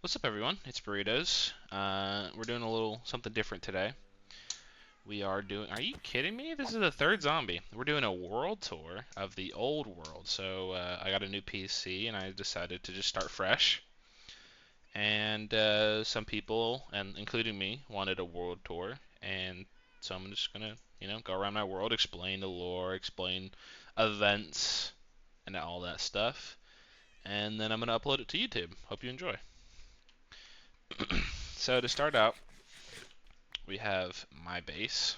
What's up, everyone? It's Burritos. We're doing a little something different today. We are doing. Are you kidding me? This is the third zombie. We're doing a world tour of the old world. So I got a new PC and I decided to just start fresh. And some people, and including me, wanted a world tour. And so I'm just gonna, go around my world, explain the lore, explain events, and all that stuff. And then I'm gonna upload it to YouTube. Hope you enjoy. So to start out, we have my base.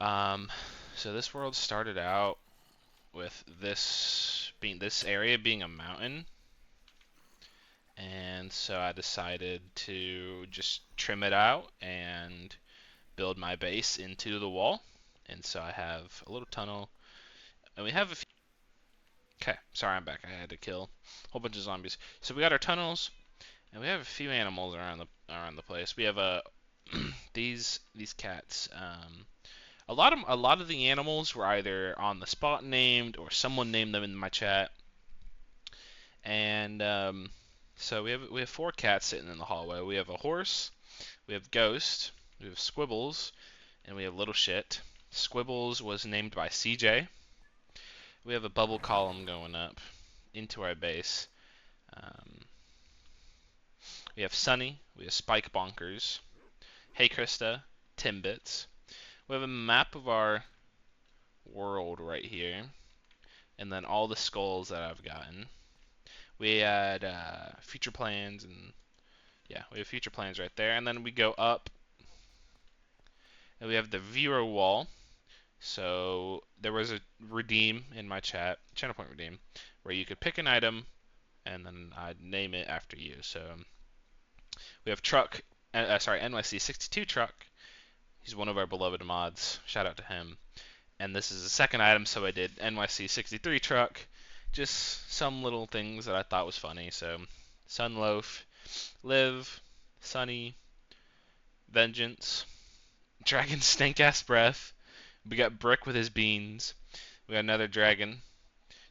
Um, so this world started out with this area being a mountain, and so I decided to just trim it out and build my base into the wall. And so I have a little tunnel, and we have a few. Okay, sorry, I'm back. I had to kill a whole bunch of zombies. So we got our tunnels, and we have a few animals around the place. We have these cats. A lot of the animals were either on the spot named or someone named them in my chat. And so we have four cats sitting in the hallway. We have a horse, we have Ghost, we have Squibbles, and we have Little Shit. Squibbles was named by CJ. We have a bubble column going up into our base. Um, we have Sunny, we have Spike Bonkers, Hey Krista, Timbits. We have a map of our world right here, and then all the skulls that I've gotten. We had future plans, and yeah, we have future plans right there. And then we go up, and we have the viewer wall. So there was a redeem in my chat, channel point redeem, where you could pick an item, and then I'd name it after you. So we have NYC62 Truck. He's one of our beloved mods. Shout out to him. And this is the second item, so I did NYC63 Truck. Just some little things that I thought was funny. So Sunloaf, Live, Sunny, Vengeance, Dragon Stank Ass Breath. We got Brick with his beans. We got another dragon,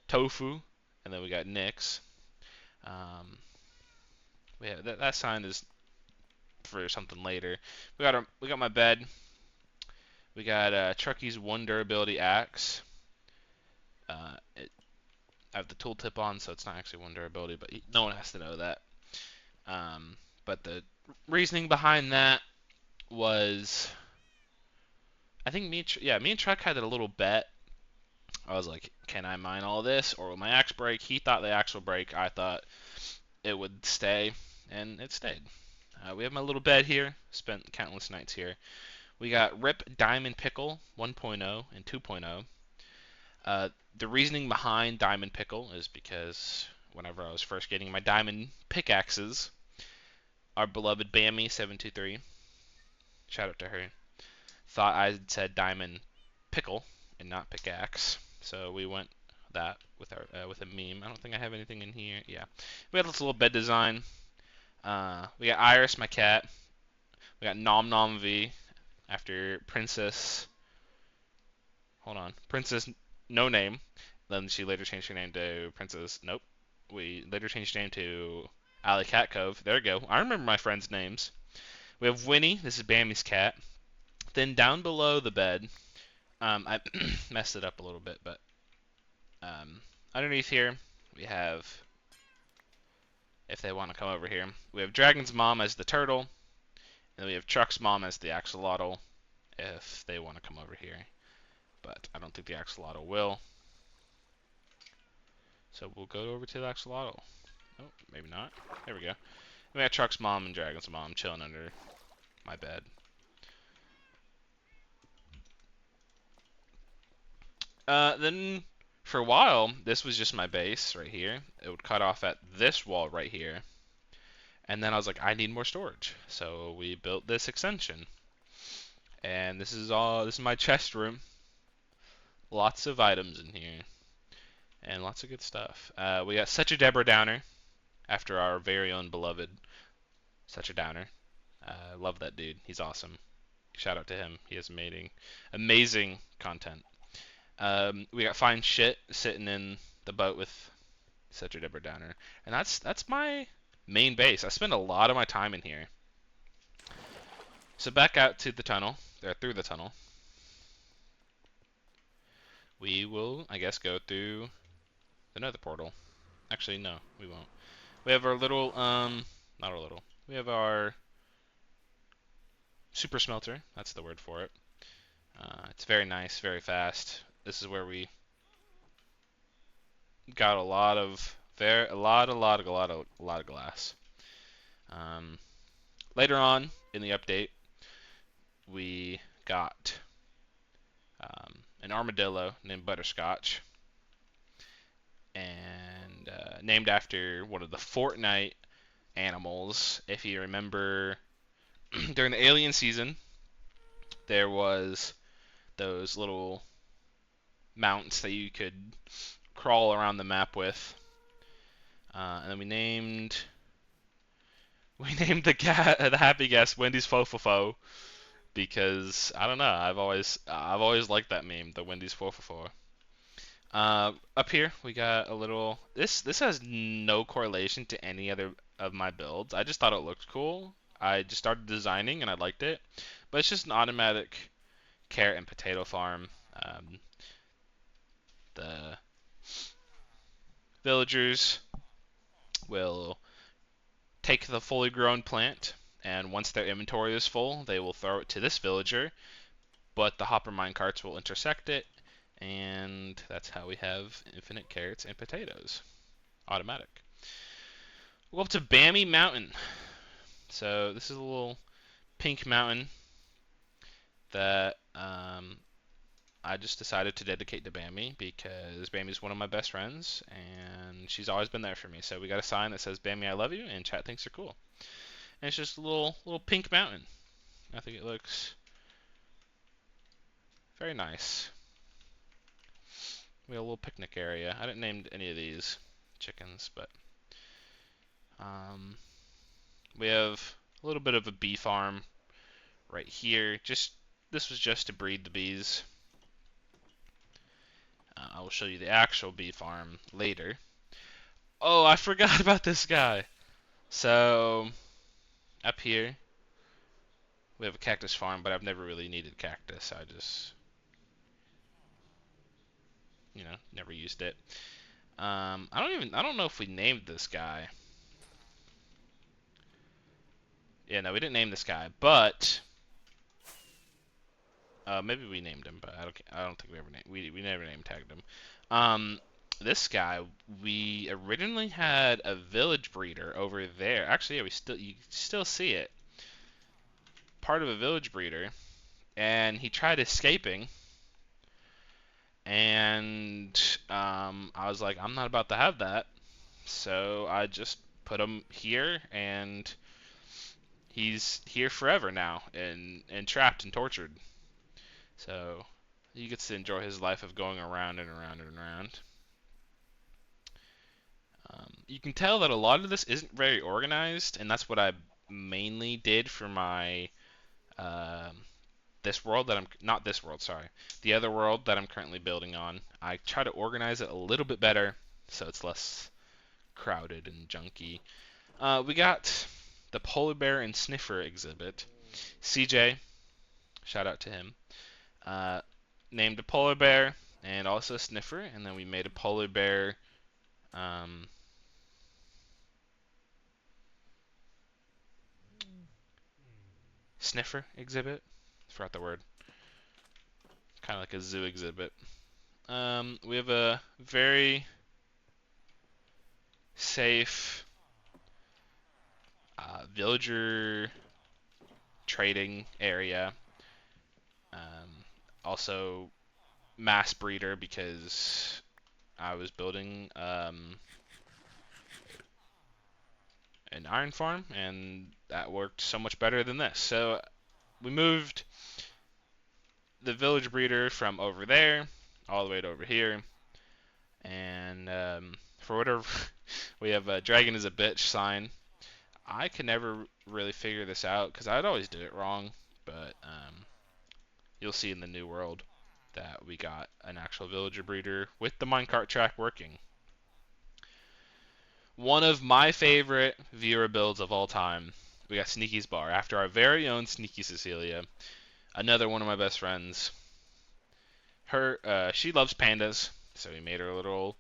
Tofu, and then we got Nyx. Um, that sign is for something later. We got my bed. We got Trucky's one durability axe. I have the tooltip on, so it's not actually one durability, but no one has to know that. But the reasoning behind that was, I think me and Truck had a little bet. I was like, can I mine all this, or will my axe break? He thought the axe would break. I thought it would stay, and it stayed. We have my little bed here. Spent countless nights here. We got Rip Diamond Pickle 1.0 and 2.0. The reasoning behind Diamond Pickle is because whenever I was first getting my diamond pickaxes, our beloved Bammy723, shout out to her, thought I said Diamond Pickle and not pickaxe. So we went that with a meme. I don't think I have anything in here. Yeah, we got this little bed design. We got Iris, my cat. We got Nom Nom V after Princess. Hold on, Princess No Name. Then she later changed her name to Princess. Nope. We later changed her name to Alley Cat Cove. There we go. I remember my friends' names. We have Winnie. This is Bammy's cat. Then down below the bed, I messed it up a little bit, but underneath here we have, if they want to come over here, we have Dragon's mom as the turtle, and we have Truck's mom as the axolotl, if they want to come over here. But I don't think the axolotl will. So we'll go over to the axolotl. Oh, maybe not. There we go. We got Truck's mom and Dragon's mom chilling under my bed. Then for a while, this was just my base right here. It would cut off at this wall right here. And then I was like, I need more storage. So we built this extension. And this is my chest room. Lots of items in here. And lots of good stuff. We got Such a Deborah Downer, after our very own beloved Such a Downer. Love that dude. He's awesome. Shout out to him. He has amazing content. We got Fine Shit sitting in the boat with Such a Deborah Downer. And that's my main base. I spend a lot of my time in here. So back out to the tunnel, or through the tunnel. We will, I guess, go through the nether portal. Actually, no, we won't. We have our little, not our little. We have our super smelter. That's the word for it. It's very nice, very fast. This is where we got a lot of a lot of glass. Um, Later on in the update, we got an armadillo named Butterscotch, and named after one of the Fortnite animals. If you remember, during the alien season, there was those little mounts that you could crawl around the map with, and then we named the happy guest Wendy's Fofofo because I don't know, I've always liked that meme, the Wendy's Fofofo. Up here we got a little. This has no correlation to any other of my builds. I just thought it looked cool. I just started designing and I liked it, but it's just an automatic carrot and potato farm. The villagers will take the fully grown plant, and once their inventory is full, they will throw it to this villager, but the hopper minecarts will intersect it, and that's how we have infinite carrots and potatoes. Automatic. We'll go up to Bammy Mountain. So this is a little pink mountain that I just decided to dedicate to Bammy because Bammy's one of my best friends and she's always been there for me. So we got a sign that says Bammy I love you and chat thinks you're cool. And it's just a little pink mountain. I think it looks very nice. We have a little picnic area. I didn't name any of these chickens, but we have a little bit of a bee farm right here. This was just to breed the bees. I will show you the actual bee farm later. Oh, I forgot about this guy. So, up here, we have a cactus farm, but I've never really needed cactus. I just, never used it. I don't know if we named this guy. Yeah, no, we didn't name this guy, but maybe we named him, but I don't think we never name tagged him. This guy, we originally had a village breeder over there. Actually, yeah, you still see it. Part of a village breeder, and he tried escaping, and I was like, I'm not about to have that, so I just put him here, and he's here forever now, and trapped and tortured. So he gets to enjoy his life of going around and around and around. You can tell that a lot of this isn't very organized, and that's what I mainly did for my this world that I'm not this world, sorry, the other world that I'm currently building on. I try to organize it a little bit better so it's less crowded and junky. We got the polar bear and sniffer exhibit. CJ, shout out to him, named a polar bear and also a sniffer, and then we made a polar bear sniffer exhibit. Forgot the word. Kind of like a zoo exhibit. We have a very safe villager trading area. Also, mass breeder because I was building an iron farm, and that worked so much better than this. So we moved the village breeder from over there all the way to over here, and for whatever we have a dragon is a bitch sign. I can never really figure this out because I'd always do it wrong, but you'll see in the new world that we got an actual villager breeder with the minecart track working. One of my favorite viewer builds of all time. We got Sneaky's Bar after our very own Sneaky Cecilia, another one of my best friends. She loves pandas, so we made her a little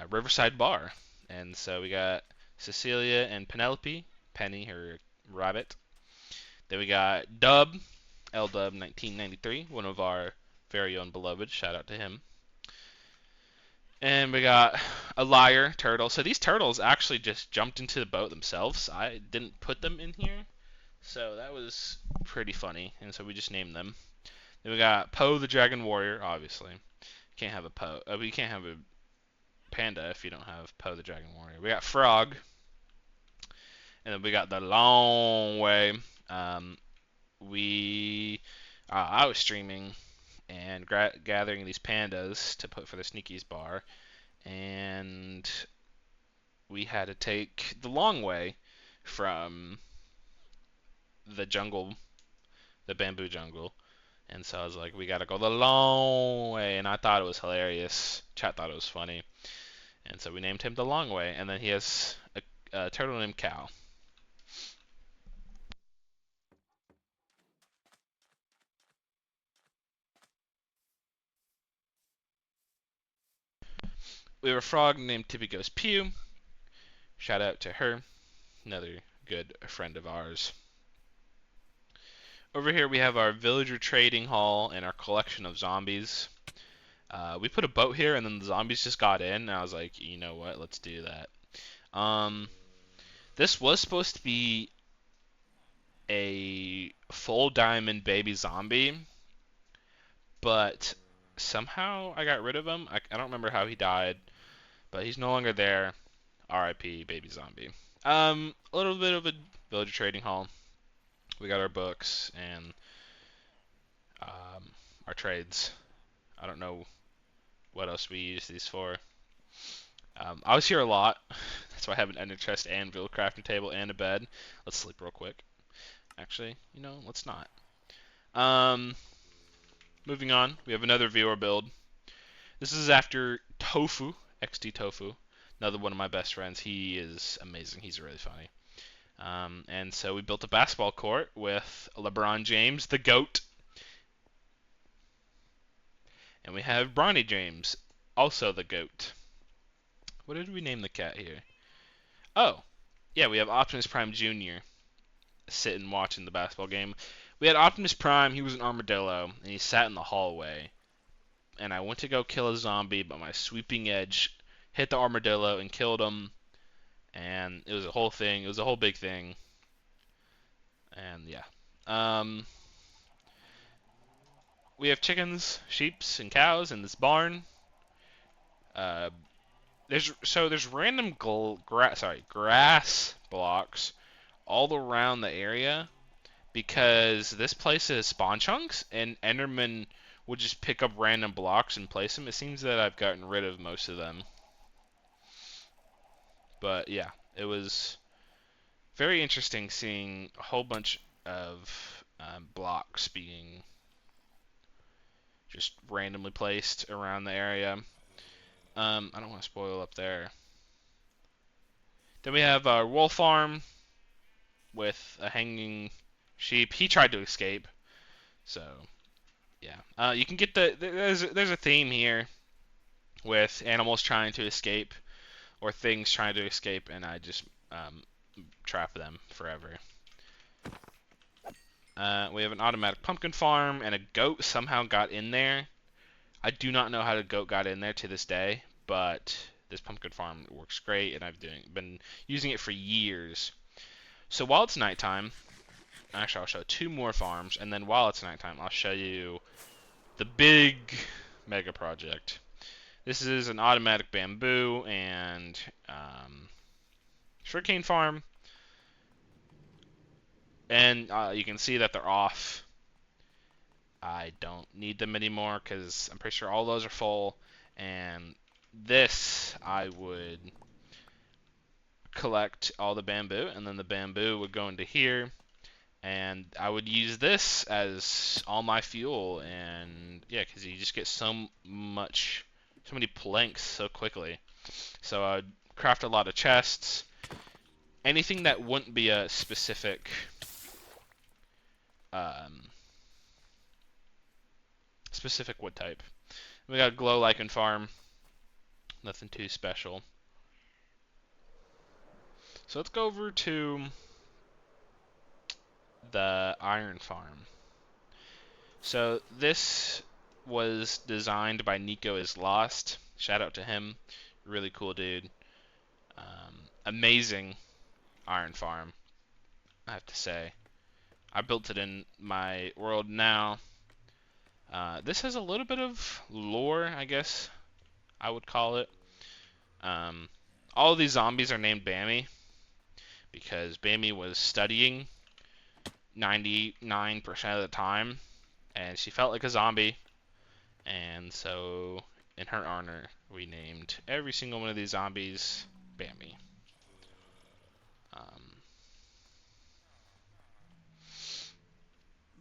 Riverside bar, and so we got Cecilia and Penelope, Penny, her rabbit. Then we got Dub, L Dub 1993, one of our very own beloved. Shout out to him. And we got a liar turtle. So these turtles actually just jumped into the boat themselves. I didn't put them in here. So that was pretty funny. And so we just named them. Then we got Poe the Dragon Warrior, obviously. Can't have a Poe. We can't have a panda if you don't have Poe the Dragon Warrior. We got Frog. And then we got the Long Way. We I was streaming and gathering these pandas to put for the Sneakies bar, and we had to take the long way from the jungle, the bamboo jungle. And so I was like, we gotta go the long way, and I thought it was hilarious. Chat thought it was funny, and so we named him the Long Way. And then he has a turtle named Cal. We have a frog named Tippy Goes Pew. Shout out to her, another good friend of ours. Over here we have our villager trading hall and our collection of zombies. We put a boat here and then the zombies just got in and I was like, you know what, let's do that. This was supposed to be a full diamond baby zombie, but somehow I got rid of him. I don't remember how he died, but he's no longer there. RIP baby zombie. A little bit of a villager trading hall. We got our books and our trades. I don't know what else we use these for. I was here a lot. That's why I have an ender chest, anvil, crafting table, and a bed. Let's sleep real quick. Actually, let's not. Um, Moving on, we have another viewer build. This is after Tofu, XD Tofu, another one of my best friends. He is amazing. He's really funny. And so we built a basketball court with LeBron James, the GOAT. And we have Bronny James, also the GOAT. What did we name the cat here? Oh, yeah, we have Optimus Prime Jr. sitting watching the basketball game. We had Optimus Prime, he was an armadillo, and he sat in the hallway. And I went to go kill a zombie, but my sweeping edge hit the armadillo and killed him. And it was a whole thing. It was a whole big thing. And yeah. We have chickens, sheeps, and cows in this barn. There's random grass blocks all around the area because this place is spawn chunks and Enderman would just pick up random blocks and place them. It seems that I've gotten rid of most of them. But yeah, it was very interesting seeing a whole bunch of blocks being just randomly placed around the area. I don't want to spoil up there. Then we have our wool farm with a hanging sheep. He tried to escape, so yeah. You can get there's a theme here with animals trying to escape or things trying to escape, and I just trap them forever. We have an automatic pumpkin farm, and a goat somehow got in there. I do not know how the goat got in there to this day, but this pumpkin farm works great, and I've been using it for years. So while it's nighttime, actually I'll show two more farms, and then while it's nighttime, I'll show you the big mega project. This is an automatic bamboo and sugarcane farm, and you can see that they're off. I don't need them anymore because I'm pretty sure all those are full. And this, I would collect all the bamboo, and then the bamboo would go into here. And I would use this as all my fuel. And yeah, because you just get so many planks so quickly. So I'd craft a lot of chests. Anything that wouldn't be a specific um, specific wood type. We got glow lichen farm. Nothing too special. So let's go over to the iron farm. So this was designed by Nico is Lost. Shout out to him. Really cool dude. Amazing iron farm, I have to say. I built it in my world now. This has a little bit of lore, I guess I would call it. All of these zombies are named Bammy because Bammy was studying 99% of the time, and she felt like a zombie, and so in her honor, we named every single one of these zombies Bammy.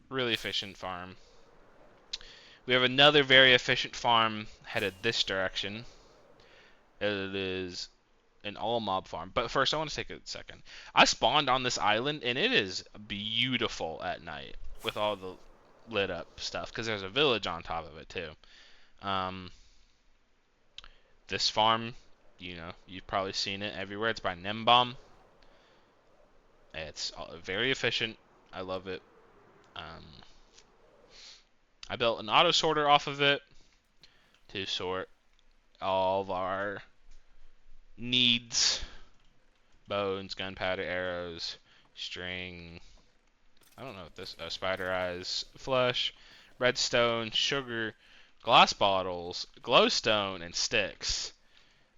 Really efficient farm. We have another very efficient farm headed this direction. It is an all mob farm. But first, I want to take a second. I spawned on this island, and it is beautiful at night with all the lit up stuff because there's a village on top of it too. This farm, you've probably seen it everywhere. It's by Nembom. It's very efficient. I love it. I built an auto sorter off of it to sort all of our needs: bones, gunpowder, arrows, string. I don't know what this. Spider eyes, flesh, redstone, sugar, glass bottles, glowstone, and sticks.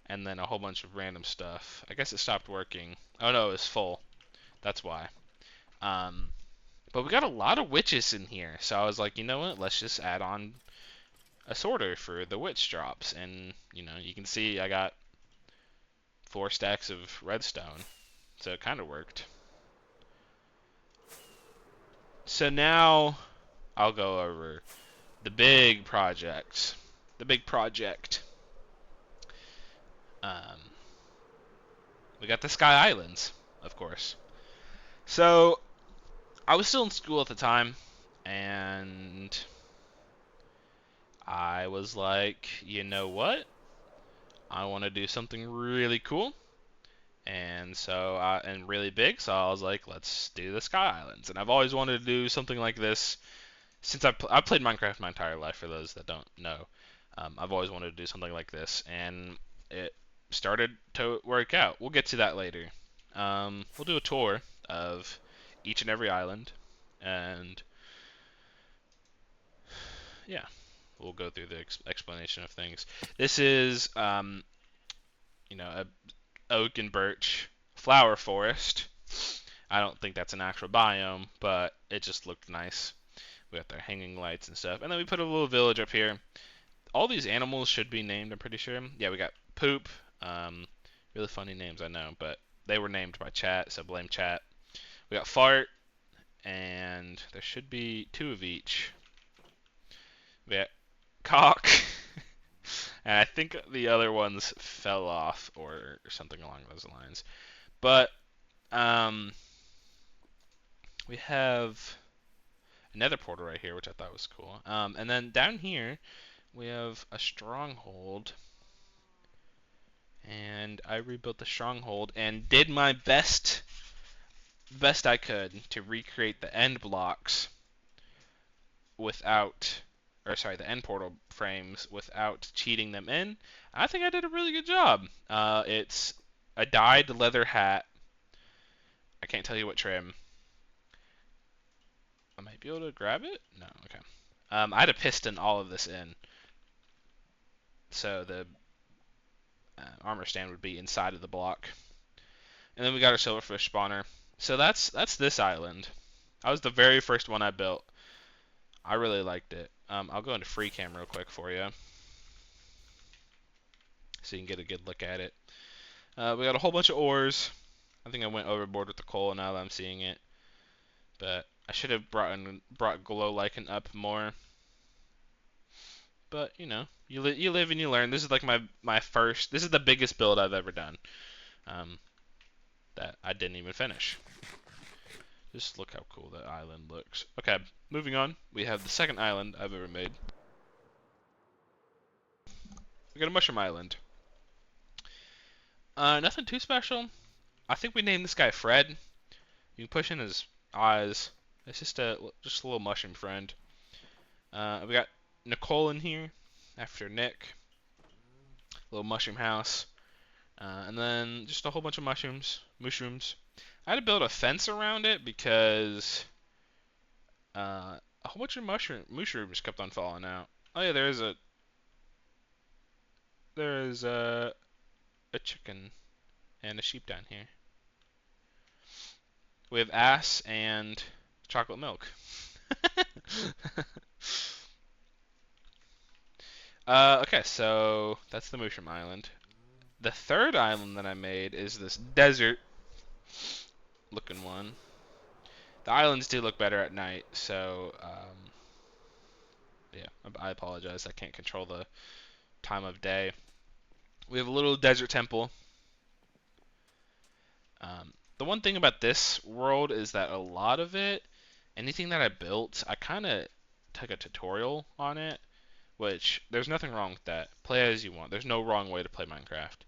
And then a whole bunch of random stuff. I guess it stopped working. Oh no, it was full. That's why. But we got a lot of witches in here, so I was like, you know what? Let's just add on a sorter for the witch drops, and you can see I got 4 stacks of redstone, so it kind of worked. So now I'll go over the big project. The big project. We got the Sky Islands, of course. So I was still in school at the time, and I was like, you know what? I want to do something really cool, and and really big. So I was like, let's do the Sky Islands. And I've always wanted to do something like this since I've played Minecraft my entire life. For those that don't know, I've always wanted to do something like this, and it started to work out. We'll get to that later. We'll do a tour of each and every island, and yeah, we'll go through the explanation of things. This is, a oak and birch flower forest. I don't think that's an actual biome, but it just looked nice. We got their hanging lights and stuff, and then we put a little village up here. All these animals should be named, I'm pretty sure. Yeah, we got Poop. Really funny names, I know, but they were named by chat, so blame chat. We got Fart, and there should be 2 of each. We got Cock, and I think the other ones fell off or something along those lines. But we have another portal right here, which I thought was cool. And then down here we have a stronghold, and I rebuilt the stronghold and did my best I could to recreate the end blocks without, or sorry, the end portal frames without cheating them in. I think I did a really good job. It's a dyed leather hat. I can't tell you what trim. I might be able to grab it? No, okay. I had to piston all of this in, so the armor stand would be inside of the block. And then we got our silverfish spawner. So that's this island. That was the very first one I built. I really liked it. I'll go into free cam real quick for you, so you can get a good look at it. We got a whole bunch of ores. I think I went overboard with the coal now that I'm seeing it, but I should have brought glow lichen up more. But you live and you learn. This is like my first. This is the biggest build I've ever done. that I didn't even finish. Just look how cool that island looks. Okay, moving on. We have the second island I've ever made. We got a mushroom island. Nothing too special. I think we named this guy Fred. You can push in his eyes. It's just a little mushroom friend. We got Nicole in here after Nick. Little mushroom house. And then just a whole bunch of mushrooms. I had to build a fence around it because a whole bunch of mushrooms kept on falling out. Oh yeah, there is a chicken and a sheep down here. We have ass and chocolate milk. Okay, so that's the mushroom island. The third island that I made is this desert looking one. The islands do look better at night, so yeah, I apologize. I can't control the time of day. We have a little desert temple. The one thing about this world is that a lot of it, anything that I built, I kind of took a tutorial on it, which there's nothing wrong with that. Play as you want. There's no wrong way to play Minecraft.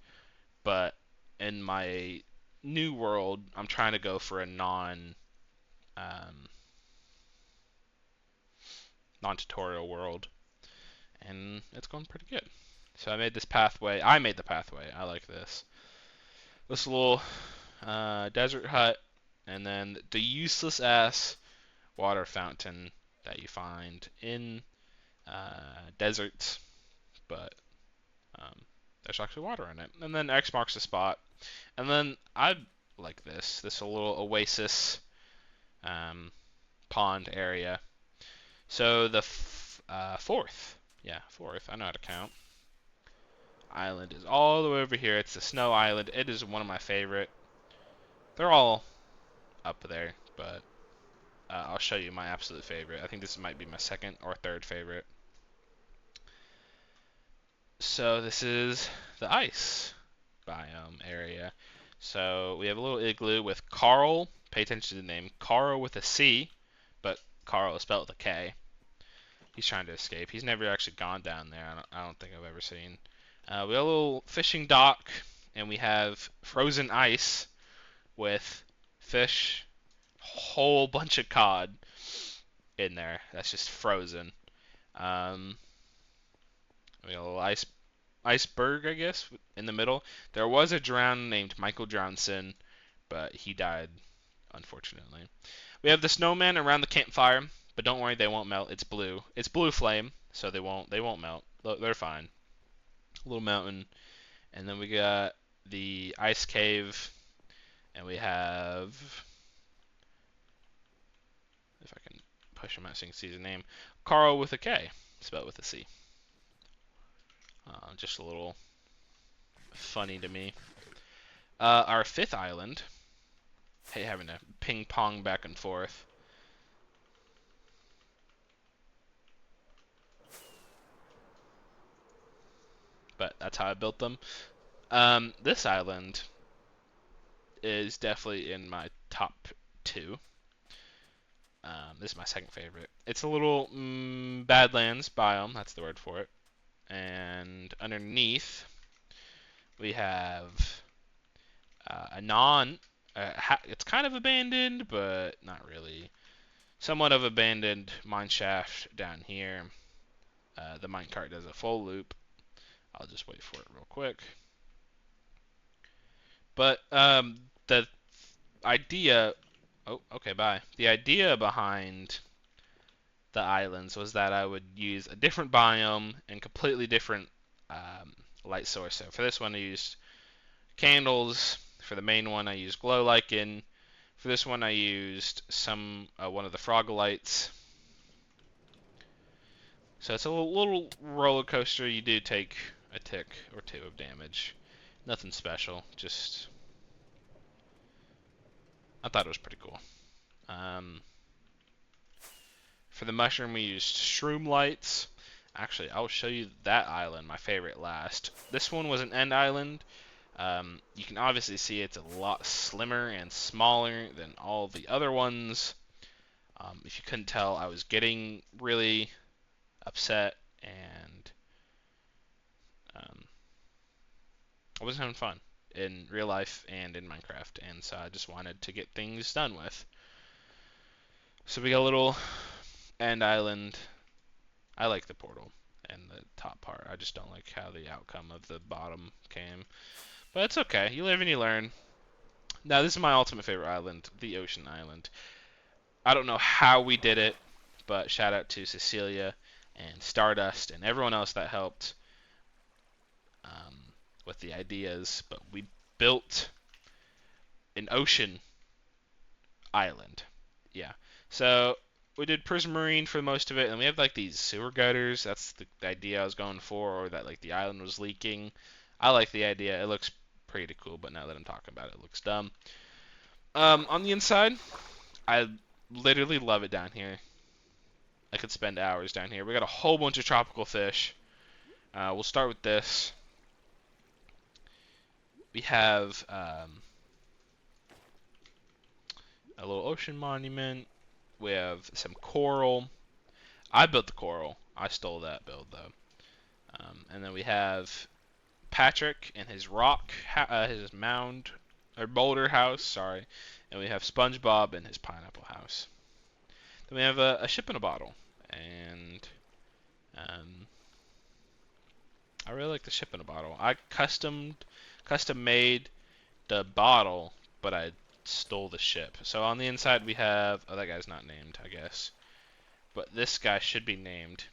But in my new world, I'm trying to go for a non-tutorial world, and it's going pretty good. So I made this pathway. I made the pathway. I like this. This little desert hut, and then the useless ass water fountain that you find in deserts, but there's actually water in it. And then X marks the spot. And then I like this little oasis pond area. So the fourth, I know how to count. Island is all the way over here. It's the snow island. It is one of my favorite. They're all up there, but I'll show you my absolute favorite. I think this might be my second or third favorite. So this is the ice biome area. So we have a little igloo with Carl. Pay attention to the name. Carl with a C, but Carl is spelled with a K. He's trying to escape. He's never actually gone down there. I don't think I've ever seen. We have a little fishing dock, and we have frozen ice with fish, whole bunch of cod in there. That's just frozen. We got a little iceberg, I guess, in the middle. There was a drowned named Michael Johnson, but he died, unfortunately. We have the snowman around the campfire, but don't worry, they won't melt. It's blue. It's blue flame, so they won't melt. They're fine. A little mountain, and then we got the ice cave, and we have, if I can push him out so you can see his name, Carl with a K, spelled with a C. Just a little funny to me. Our fifth island, hey, having to ping pong back and forth. But that's how I built them. This island is definitely in my top two. This is my second favorite. It's a little Badlands biome, that's the word for it. And underneath, we have it's kind of abandoned, but not really. Somewhat of abandoned mine shaft down here. The minecart does a full loop. I'll just wait for it real quick. But the idea... Oh, okay, bye. The idea behind the islands was that I would use a different biome and completely different light source. So for this one, I used candles. For the main one, I used glow lichen. For this one, I used one of the frog lights. So it's a little roller coaster. You do take a tick or two of damage. Nothing special. Just I thought it was pretty cool. For the mushroom, we used shroom lights. Actually, I'll show you that island, my favorite, last. This one was an end island. You can obviously see it's a lot slimmer and smaller than all the other ones. If you couldn't tell, I was getting really upset and um, I wasn't having fun in real life and in Minecraft, and so I just wanted to get things done with. So we got a little end island. I like the portal and the top part. I just don't like how the outcome of the bottom came. But it's okay. You live and you learn. Now, this is my ultimate favorite island, the Ocean Island. I don't know how we did it, but shout out to Cecilia and Stardust and everyone else that helped um, with the ideas. But we built an ocean island. Yeah. So we did Prismarine for most of it, and we have like these sewer gutters. That's the idea I was going for, or that like the island was leaking. I like the idea. It looks pretty cool, but now that I'm talking about it, it looks dumb. On the inside, I literally love it down here. I could spend hours down here. We got a whole bunch of tropical fish. We'll start with this. We have a little ocean monument. We have some coral. I built the coral. I stole that build though. And then we have Patrick and his his mound or boulder house. Sorry. And we have SpongeBob and his pineapple house. Then we have a ship in a bottle, and um, I really like the ship in a bottle. I custom made the bottle, but I stole the ship. So on the inside we have, oh, that guy's not named, I guess, but this guy should be named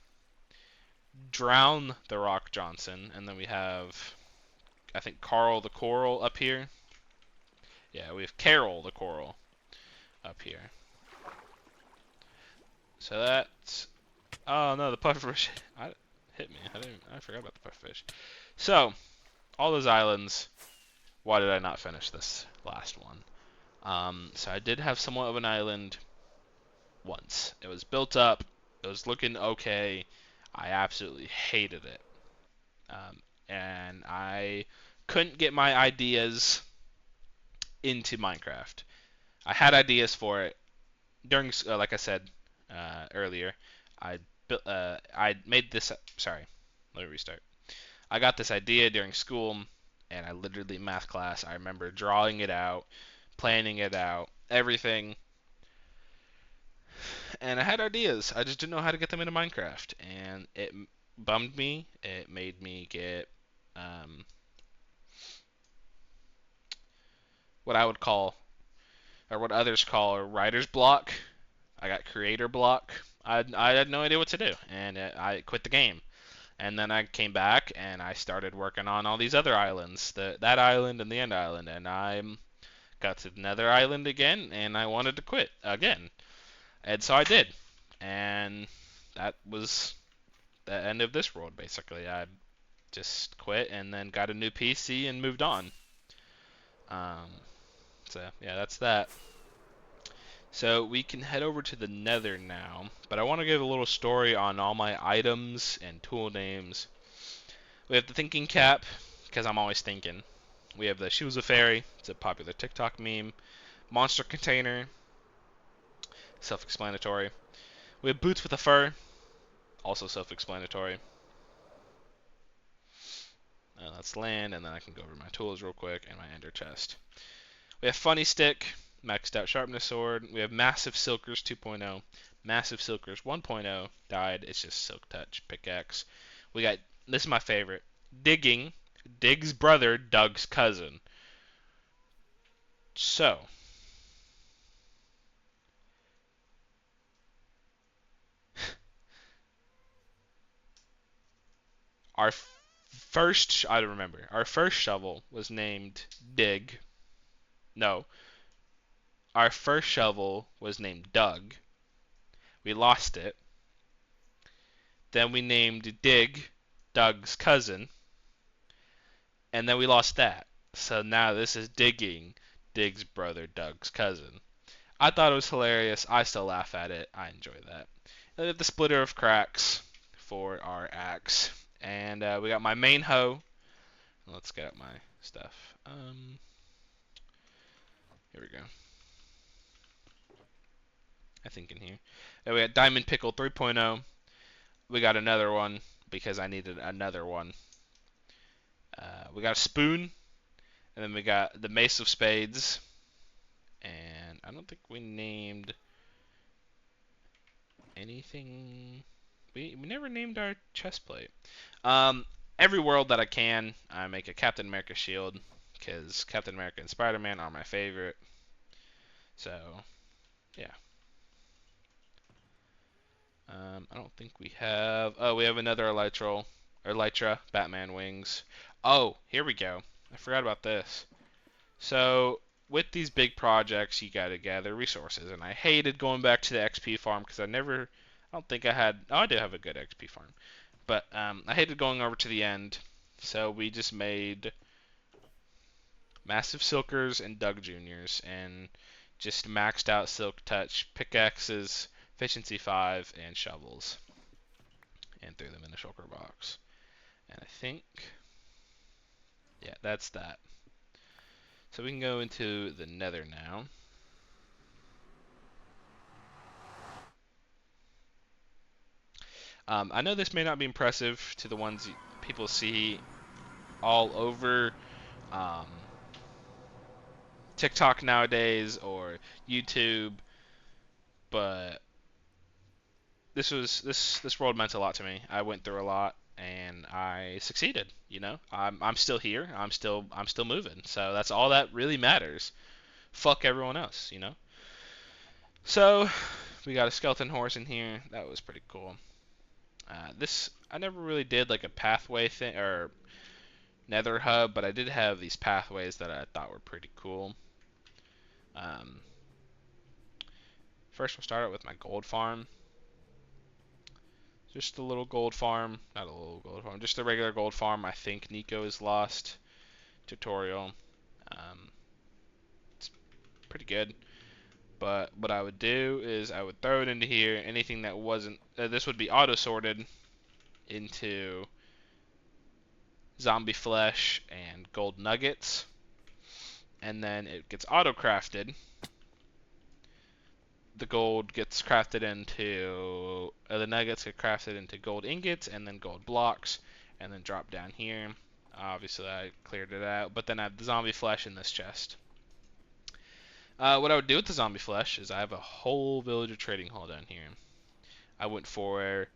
Drown the Rock Johnson, and then we have, I think, Carl the Coral up here. Yeah, we have Carol the Coral up here. So that's, oh no, the pufferfish hit me. I forgot about the pufferfish. So all those islands. Why did I not finish this last one? So I did have somewhat of an island once. It was built up. It was looking okay. I absolutely hated it. And I couldn't get my ideas into Minecraft. I had ideas for it during, like I said earlier, I made this. Sorry, let me restart. I got this idea during school, and I literally math class. I remember drawing it out, planning it out, everything, and I had ideas. I just didn't know how to get them into Minecraft, and it bummed me. It made me get um, what I would call, or what others call, a writer's block. I got creator block. I had no idea what to do, and I quit the game. And then I came back and I started working on all these other islands, that island and the end island, and I got to the Nether Island again, and I wanted to quit again, and so I did, and that was the end of this world basically. I just quit and then got a new PC and moved on. Um, so yeah, that's that. So we can head over to the Nether now, but I want to give a little story on all my items and tool names. We have the thinking cap, because I'm always thinking. We have the shoes of fairy, it's a popular TikTok meme. Monster container, self-explanatory. We have boots with a fur, also self-explanatory. That's land, and then I can go over my tools real quick and my ender chest. We have funny stick, maxed out sharpness sword. We have massive silkers 2.0, massive silkers 1.0 died. It's just silk touch pickaxe. We got, this is my favorite, digging, Dig's brother, Doug's cousin. So our first, I don't remember, our first shovel was named Dig. No, our first shovel was named Doug. We lost it. Then we named Dig Doug's cousin. And then we lost that. So now this is Digging Dig's brother Doug's cousin. I thought it was hilarious. I still laugh at it. I enjoy that. And we have the splitter of cracks for our axe. And we got my main hoe. Let's get up my stuff. Here we go. I think in here. And we got Diamond Pickle 3.0. We got another one because I needed another one. We got a spoon, and then we got the Mace of Spades. And I don't think we named anything. We never named our chest plate. Every world that I can, I make a Captain America shield because Captain America and Spider-Man are my favorite. So, yeah. I don't think we have. Oh, we have another Elytra Batman wings. Oh, here we go. I forgot about this. So, with these big projects, you gotta gather resources, and I hated going back to the XP farm because I don't think I had. Oh, I do have a good XP farm, but I hated going over to the end. So we just made Massive Silkers and Doug Juniors, and just maxed out Silk Touch pickaxes, efficiency 5, and shovels, and threw them in a shulker box. And I think, yeah, that's that. So we can go into the Nether now. I know this may not be impressive to the ones people see all over TikTok nowadays or YouTube, but this world meant a lot to me. I went through a lot and I succeeded. You know, I'm still here. I'm still moving. So that's all that really matters. Fuck everyone else. You know. So we got a skeleton horse in here. That was pretty cool. This I never really did like a pathway thing or Nether hub, but I did have these pathways that I thought were pretty cool. Um, First, we'll start out with my gold farm. Just a little gold farm, not a little gold farm, just a regular gold farm. I think Nico is lost. Tutorial. Um, it's pretty good. But what I would do is I would throw it into here. Anything that wasn't, this would be auto sorted into zombie flesh and gold nuggets, and then it gets auto crafted. The gold gets crafted into the nuggets get crafted into gold ingots and then gold blocks, and then drop down here. Obviously, I cleared it out, but then I have the zombie flesh in this chest. What I would do with the zombie flesh is I have a whole villager trading hall down here. I went for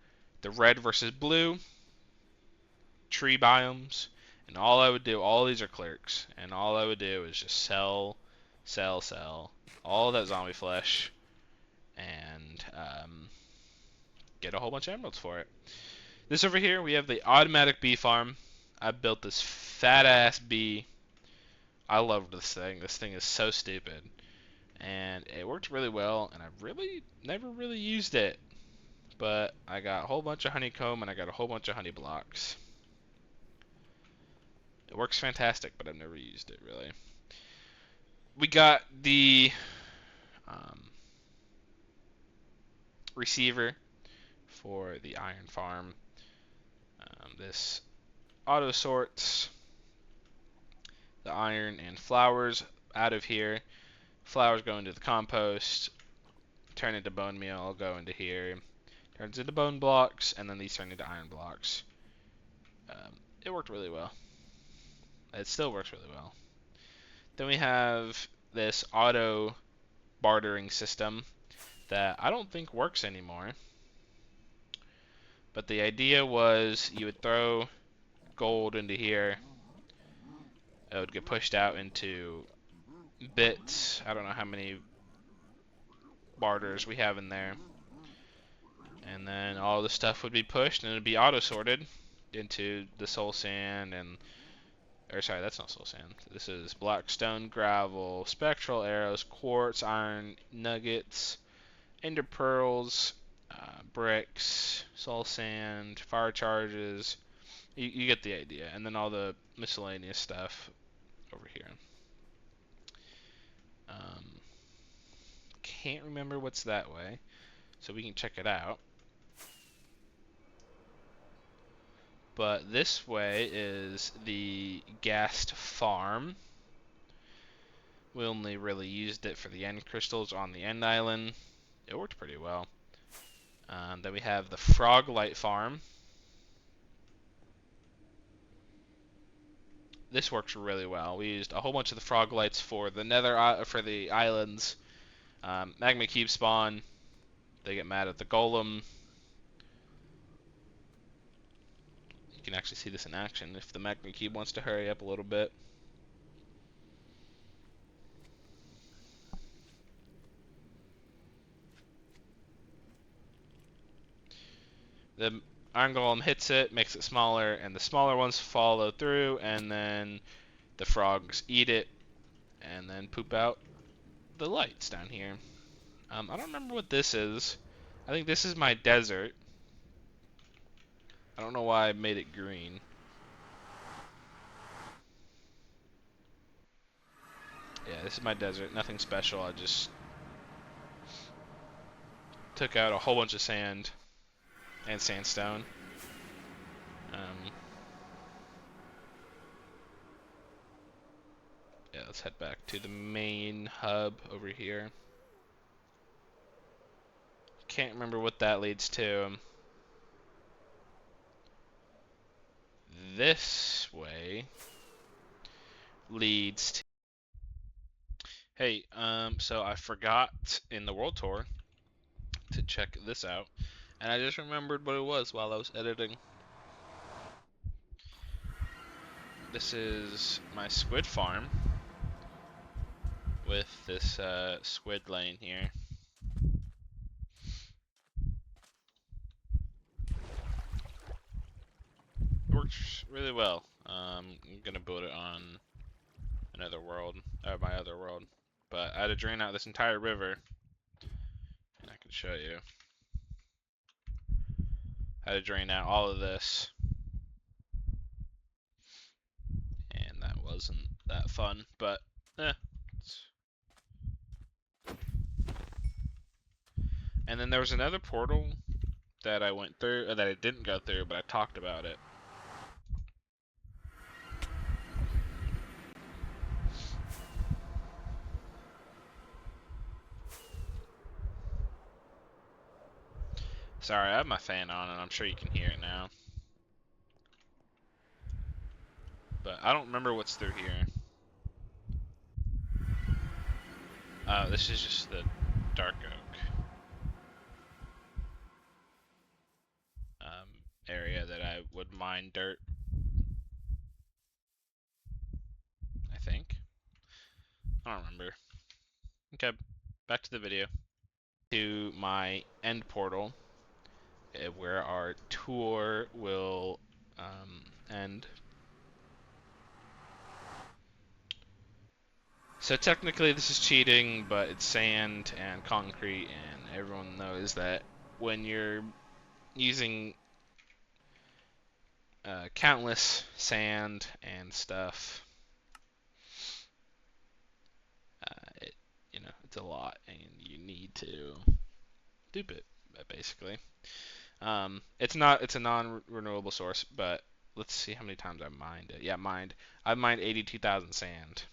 the red versus blue tree biomes, and all I would do, all these are clerks, and all I would do is just sell, sell, sell all that zombie flesh, and get a whole bunch of emeralds for it. This over here, we have the automatic bee farm. I built this fat ass bee. I love this thing. This thing is so stupid. And it worked really well, and I really never really used it. But I got a whole bunch of honeycomb, and I got a whole bunch of honey blocks. It works fantastic, but I've never used it really. We got the receiver for the iron farm. This auto sorts the iron and flowers out of here. Flowers go into the compost, turn into bone meal, go into here, turns into bone blocks, and then these turn into iron blocks. It worked really well. It still works really well. Then we have this auto bartering system that I don't think works anymore. But the idea was you would throw gold into here. It would get pushed out into bits. I don't know how many barters we have in there. And then all the stuff would be pushed and it would be auto sorted into the soul sand and or sorry, that's not soul sand. This is black stone, gravel, spectral arrows, quartz, iron, nuggets, ender pearls, bricks, soul sand, fire charges. You get the idea. And then all the miscellaneous stuff over here. Can't remember what's that way, so we can check it out. But this way is the Ghast farm. We only really used it for the end crystals on the end island. It worked pretty well. Then we have the Froglight farm. This works really well. We used a whole bunch of the Froglights for the Nether for the islands. Magma cube spawn. They get mad at the golem. You can actually see this in action if the Magma cube wants to hurry up a little bit. The Iron Golem hits it, makes it smaller, and the smaller ones follow through, and then the frogs eat it, and then poop out the lights down here. I don't remember what this is. I think this is my desert. I don't know why I made it green. Yeah, this is my desert. Nothing special. I just took out a whole bunch of sand and sandstone. Yeah, let's head back to the main hub over here. Can't remember what that leads to. This way leads to... Hey, so I forgot in the world tour to check this out, and I just remembered what it was while I was editing. This is my squid farm with this squid lane here. It works really well. I'm gonna build it on another world, or my other world, but I had to drain out this entire river, and I can show you. I had to drain out all of this, and that wasn't that fun, but And then there was another portal that I went through, or that I didn't go through, but I talked about it. Sorry, I have my fan on, and I'm sure you can hear it now. But I don't remember what's through here. This is just the Dark Oak area that I would mine dirt. I think. I don't remember. Okay, back to the video. To my end portal, where our tour will end. So technically this is cheating, but it's sand and concrete, and everyone knows that when you're using countless sand and stuff, it's a lot, and you need to dupe it, basically. It's a non-renewable source, but let's see how many times I mined it. Yeah, I've mined 82,000 sand.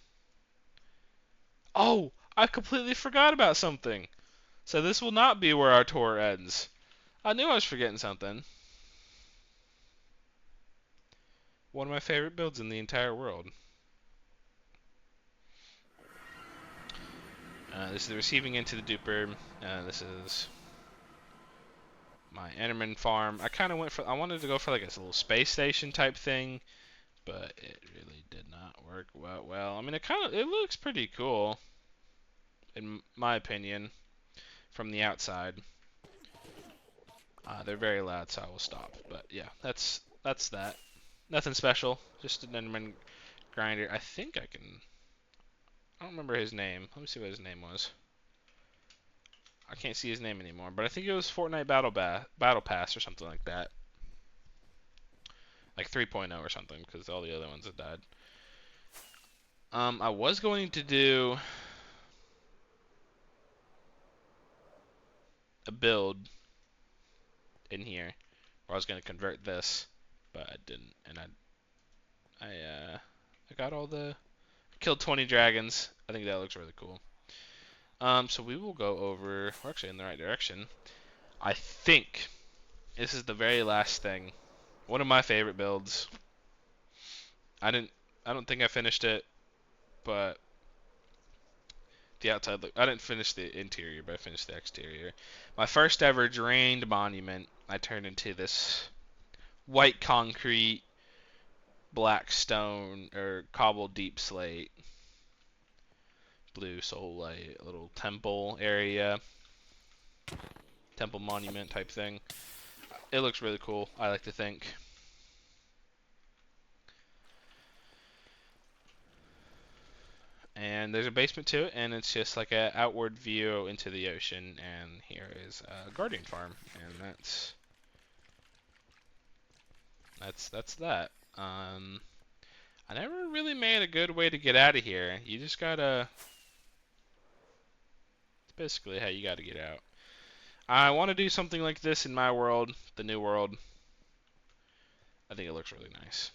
Oh, I completely forgot about something. So this will not be where our tour ends. I knew I was forgetting something. One of my favorite builds in the entire world. This is the receiving into the duper. This is my Enderman farm. I wanted to go for like a little space station type thing, but it really did not work well. I mean, it looks pretty cool, in my opinion, from the outside. They're very loud, so I will stop. But yeah, that's that. Nothing special, just an Enderman grinder. I think I can. I don't remember his name. Let me see what his name was. I can't see his name anymore, but I think it was Fortnite Battle Pass or something like that. Like 3.0 or something, because all the other ones have died. I was going to do a build in here, where I was going to convert this but I didn't, and I got all the killed 20 dragons. I think that looks really cool. So we will go over. We're actually in the right direction. I think this is the very last thing. One of my favorite builds. I didn't. I don't think I finished it, but the outside look. I didn't finish the interior, but I finished the exterior. My first ever drained monument. I turned into this white concrete, black stone or cobbled deep slate, blue soul light, a little temple area, temple monument type thing. It looks really cool. I like to think. And there's a basement to it, and it's just like an outward view into the ocean. And here is a guardian farm, and that's that. I never really made a good way to get out of here. You just gotta. It's basically how you gotta get out. I want to do something like this in my world, the new world. I think it looks really nice.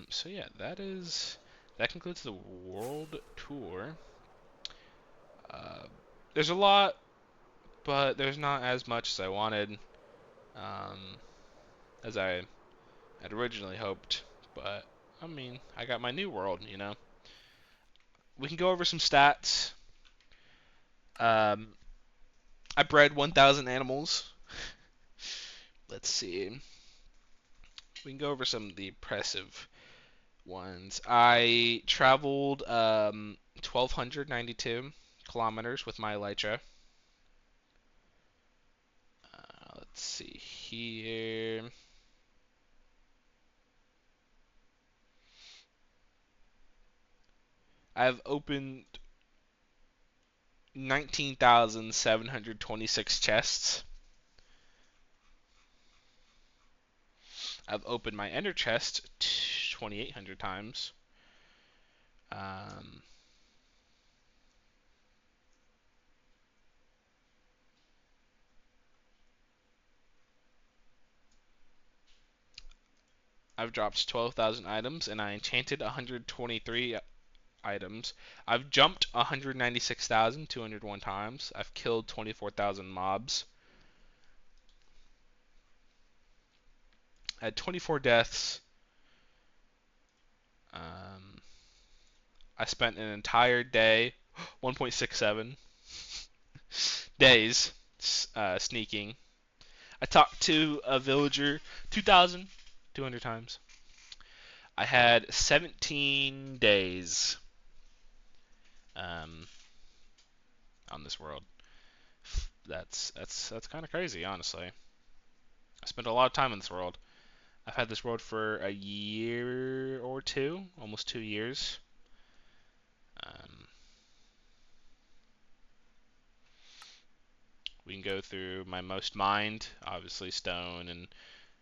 So yeah, that concludes the world tour. There's a lot, but there's not as much as I wanted, um, as I had originally hoped. But I mean, I got my new world, you know. We can go over some stats. Um, I bred 1,000 animals. Let's see. We can go over some of the impressive ones. I traveled 1,292 kilometers with my Elytra. Let's see here. I've opened 19,726 chests. I've opened my ender chest 2,800 times. Um, I've dropped 12,000 items and I enchanted 123 items. I've jumped 196,201 times. I've killed 24,000 mobs. I had 24 deaths. I spent an entire day, 1.67 days, sneaking. I talked to a villager 2,200 times. I had 17 days um, on this world. That's kind of crazy, honestly. I spent a lot of time in this world. I've had this world for a year or two, almost 2 years. Um, we can go through my most mined, obviously stone and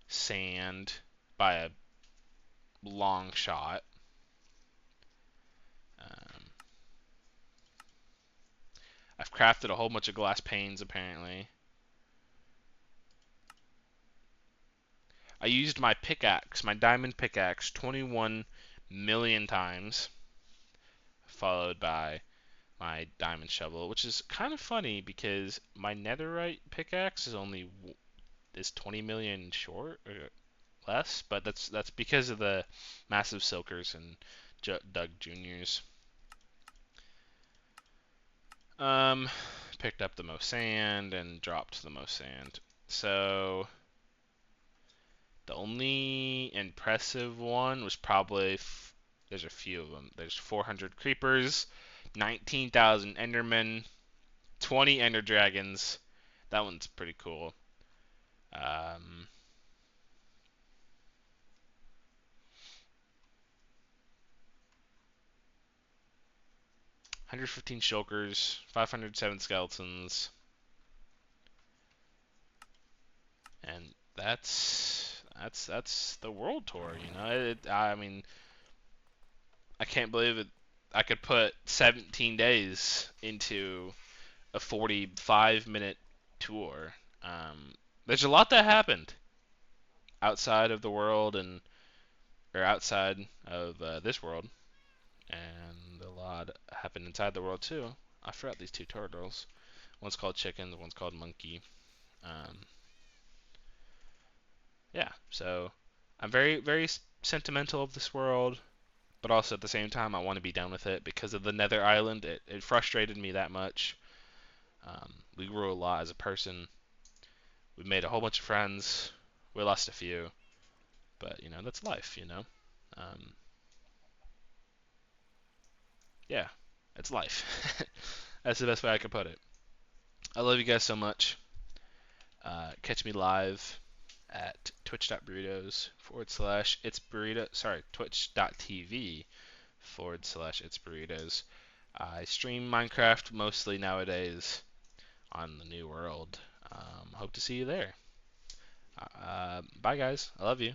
sand by a long shot. Um, I've crafted a whole bunch of glass panes apparently. I used my pickaxe, my diamond pickaxe, 21 million times, followed by my diamond shovel, which is kind of funny because my netherite pickaxe is 20 million short or less, but that's because of the massive silkers and Doug Juniors. Picked up the most sand and dropped the most sand. So the only impressive one was probably there's a few of them. There's 400 creepers, 19,000 endermen, 20 ender dragons. That one's pretty cool. 115 shulkers, 507 skeletons, and that's the world tour. You know, I mean, I can't believe it. I could put 17 days into a 45-minute tour. There's a lot that happened. outside of the world and or outside of this world, and a lot happen inside the world too. I forgot these two turtles. One's called Chicken, one's called Monkey. Um, yeah, so I'm very, very sentimental of this world, but also at the same time, I want to be done with it because of the Nether Island. It frustrated me that much. We grew a lot as a person. We made a whole bunch of friends. We lost a few, but that's life. Um, yeah, it's life. That's the best way I could put it. I love you guys so much. Catch me live at twitch.burritos/ it's burrito. Sorry, twitch.tv/ it's burritos. I stream Minecraft mostly nowadays on the new world. Hope to see you there. Bye, guys. I love you.